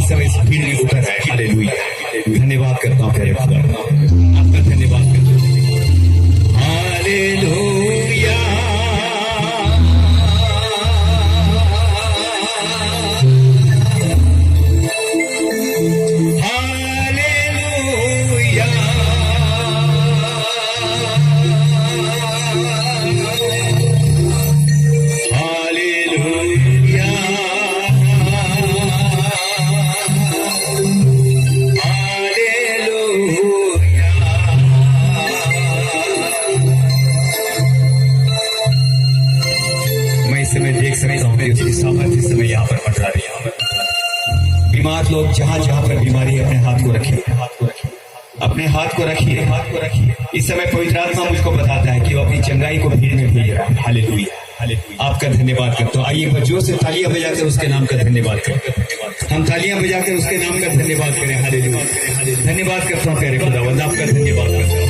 इस समय इस भीड़ में उतर आए। हालेलुया, धन्यवाद करता हूँ प्यारे खुदा, आपका धन्यवाद करता हूँ। हालेलुया, हालेलुया, हालेलुया, मैं देख सकता हूँ कि उसकी सामर्थ्य इस समय यहाँ पर मंडरा रही है। बीमार लोग जहाँ जहाँ पर बीमारी है अपने हाथ को रखिए, अपने हाथ को रखिए, हाथ को रखिए। इस समय पवित्र आत्मा मुझको बताता है कि वो अपनी चंगाई को भीड़ में भेज रहा है। हालेलुया, हालेलुया, आपका धन्यवाद करता हूँ। आइए जोर से तालियां बजाकर उसके नाम का धन्यवाद करें। हम तालियां बजाकर उसके नाम का धन्यवाद करें। हालेलुया, धन्यवाद करता हूँ प्यारे खुदावंद, आपका धन्यवाद करता हूँ।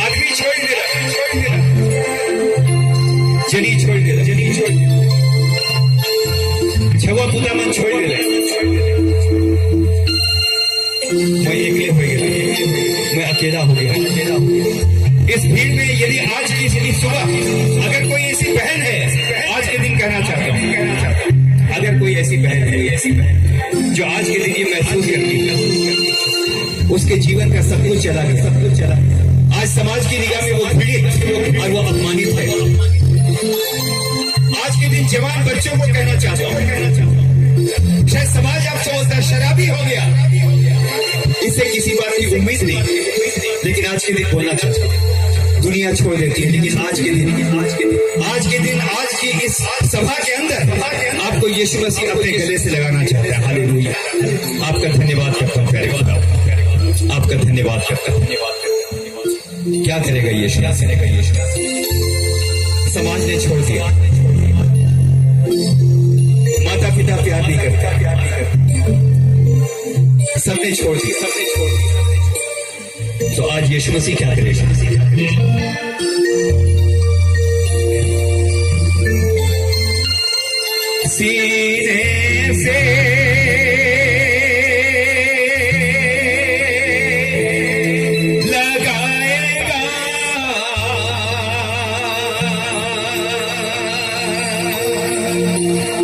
आदमी छोड़ दे रहा, जनी छोड़ दे रहा, जनी छोड़ दे, छवा पुता मन छोड़ दे रहा। मैं एकले हो गया, मैं अकेला हो गया, अकेला हो गया। इस भीड़ में यदि आज की सुबह अगर कोई ऐसी बहन है, आज के दिन कहना चाहता हूँ, अगर कोई ऐसी बहन है, ऐसी बहन जो आज के दिन ये महसूस करती है उसके जीवन का सब कुछ चला गया, सब कुछ चला गया। आज समाज की निगाह में वो पीड़ित और वो अपमानित है। आज के दिन जवान बच्चों को कहना चाहता हूँ, शायद समाज आपसे बोलता है शराबी हो गया, इससे किसी बात की उम्मीद नहीं, लेकिन आज के दिन बोलना चाहता हूँ दुनिया छोड़ देती है, लेकिन आज के दिन, आज की इस सभा के अंदर आपको यीशु मसीह अपने गले से लगाना चाहता है। हालेलुया, आपका धन्यवाद करता हूँ प्यारे खुदा, आपका धन्यवाद करता हूँ। क्या करेगा यीशु, क्या करेगा यीशु? समाज ने छोड़ दिया, माता पिता प्यार नहीं करता, सबने छोड़ दिया, सबने छोड़ दिया। तो आज यीशु मसीह क्या करेगा? सीने से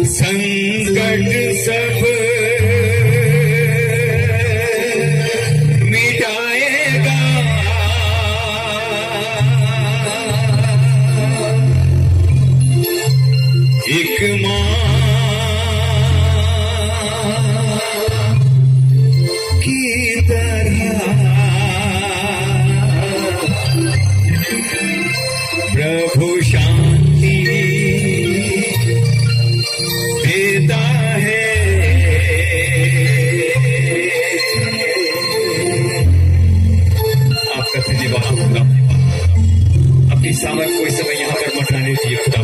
संकट सब मिटाएगा, एक माँ की तरह प्रभु शांति देता है। आपका धन्यवाद होगा। अपनी सामर्थ को इस समय यहाँ पर मंडराने दीजिए खुदा,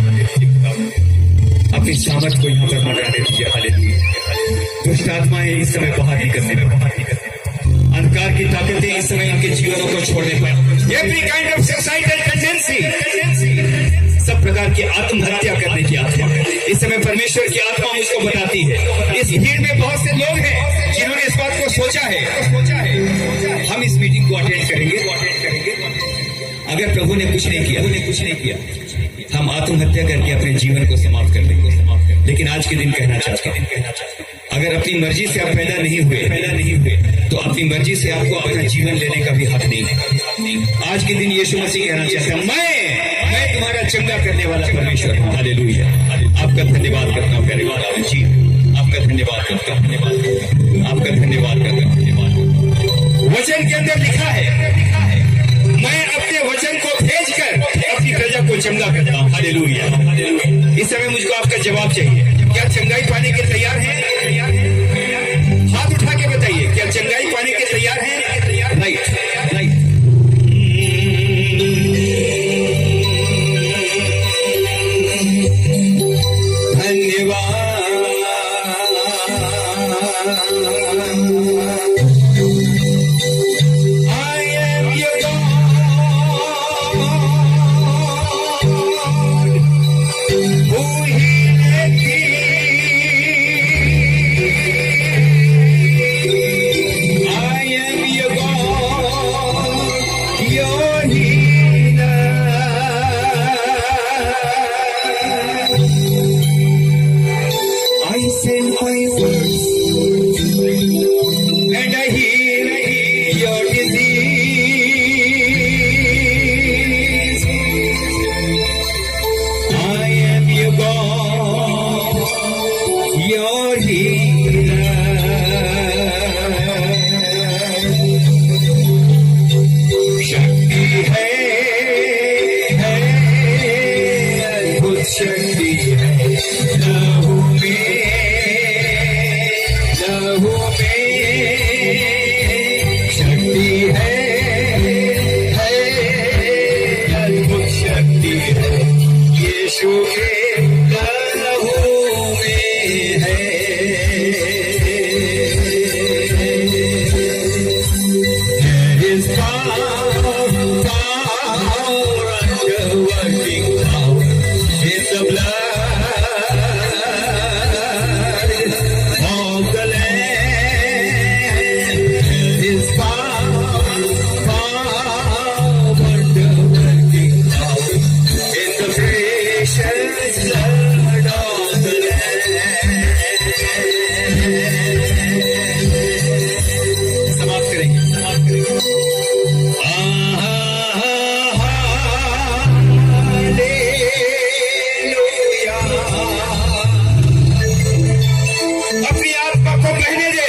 अपनी सामर्थ को यहाँ पर मंडराने दीजिए। हालेलुया, दुष्ट आत्माएं इस समय बाहर निकलने में, अंधकार की ताकतें इस समय इनके जीवनों को छोड़ने पर, every kind of suicidal tendency, सब प्रकार की आत्महत्या करने की आत्मा इस समय परमेश्वर की आत्मा मुझको बताती है। इस भीड़ में बहुत से लोग हैं जिन्होंने इस बात को सोचा है हम इस मीटिंग को अटेंड करेंगे। अगर प्रभु ने कुछ नहीं किया, हम आत्महत्या करके अपने जीवन को समाप्त कर देंगे। लेकिन आज के दिन कहना चाहता हूं, अगर अपनी मर्जी से आप पैदा नहीं हुए तो अपनी मर्जी से आपको अपना जीवन लेने का भी हक नहीं है। आज के दिन यीशु मसीह कहना चाहता हूं, मैं तुम्हारा चंगा करने वाला परमेश्वर हूं। हालेलुया, आपका धन्यवाद करता हूं प्यारे खुदा जी, आपका धन्यवाद करता हूं, आपका धन्यवाद करता हूं। वचन के अंदर लिखा है, मैं अपने वचन को भेजकर अपनी प्रजा को चंगा करता हूं। हालेलुया, इस समय मुझको आपका जवाब चाहिए। क्या चंगाई पाने के तैयार हैं? हाथ उठा के बताइए, क्या चंगाई पाने के तैयार हैं? Right, right. धन्यवाद। Oh, यीशु के लहू में है। There is power, working power in the blood of the Lamb. There is power, working power in the precious blood of the Lamb. समाप्त करेंगे, समाप्त करेंगे। अपनी आत्मा को कहने दे,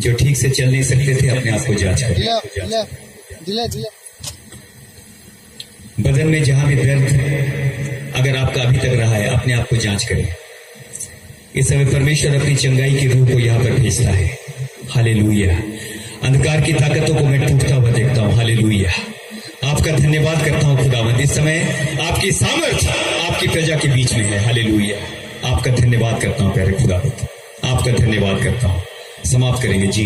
जो ठीक से चल नहीं सकते थे अपने आप को जांच करें। बदन में जहां भी दर्द अगर आपका अभी तक रहा है, अपने आप को जांच करें। इस समय परमेश्वर अपनी चंगाई की रूह को यहाँ पर भेजता है। हालेलुया। अंधकार की ताकतों को मैं टूटता हुआ देखता हूँ। हालेलुया। आपका धन्यवाद करता हूँ खुदावंद, इस समय आपकी सामर्थ आपकी प्रजा के बीच में है। हालेलुया। आपका धन्यवाद करता हूँ प्यारे खुदावंद, आपका धन्यवाद करता हूँ। समाप्त करेंगे जी।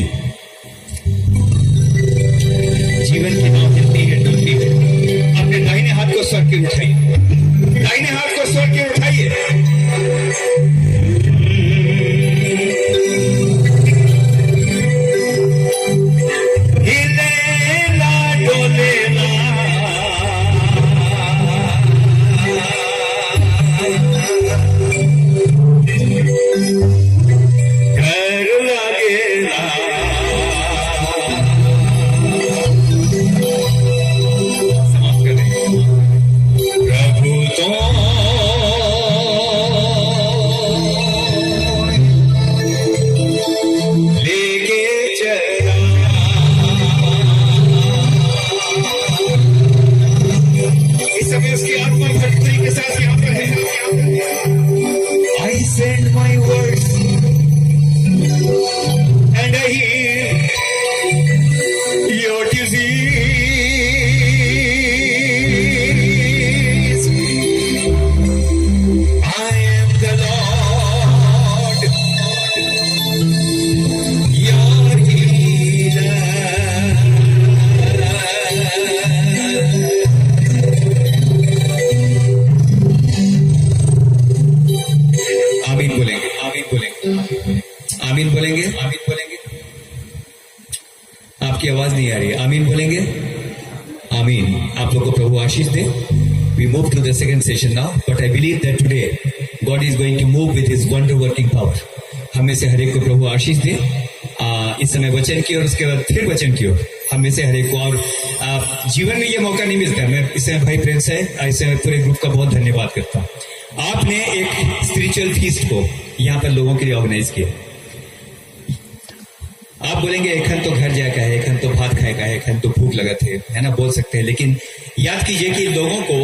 जीवन की नाव हिलती है, डुलती है। अपने दाहिने हाथ को स्वर्ग के उठाइए, दाहिने हाथ को स्वर्ग के उठाइए। हिलेला डोलेला आमीन बोलेंगे, आमीन बोलेंगे। आपकी आवाज नहीं आ रही है। आमीन बोलेंगे, आमीन। आप लोगों को प्रभु आशीष दे। We move to the second session now, but I believe that today God is going to move with His wonder working power. हमें से हर एक को प्रभु आशीष दे। इस समय वचन की और उसके बाद फिर वचन की ओर हमें से हर एक को। और जीवन में ये मौका नहीं मिलता। मैं इस समय भाई प्रेम से इस समय पूरे ग्रुप का बहुत धन्यवाद करता हूँ। आपने एक स्पिरिचुअल फीस्ट को यहाँ पर लोगों के लिए ऑर्गेनाइज किया। आप बोलेंगे एखन तो घर जाएगा है, एखन तो भात खाएगा है, एखन तो भूख लगा थे, है ना, बोल सकते हैं। लेकिन याद कीजिए कि लोगों को